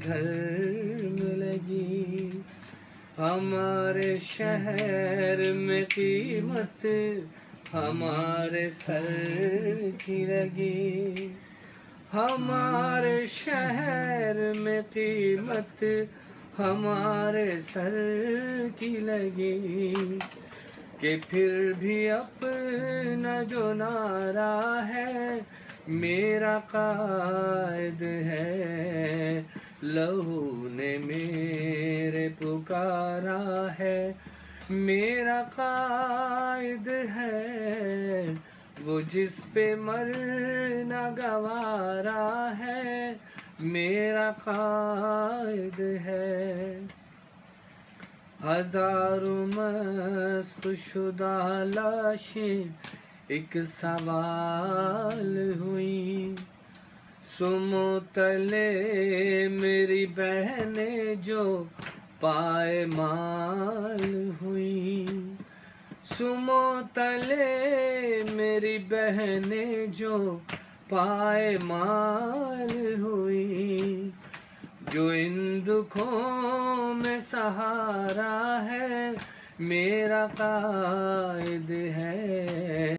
گھر ملے گی، ہمارے شہر میں قیمت ہمارے سر کی لگی، ہمارے شہر میں قیمت ہمارے سر کی لگی، کہ پھر بھی اپنا جو نعرہ ہے میرا قائد ہے، لہو نے میرے پکارا ہے میرا قائد ہے، وہ جس پہ مرنا گوارا ہے میرا قائد ہے۔ ہزاروں مسخ شدہ لاشیں ایک سوال ہوئی، سمو تلے میری بہنیں جو پائمال ہوئی، سمو تلے میری بہنیں جو پائمال ہوئی، جو ان دکھوں میں سہارا ہے میرا قائد ہے۔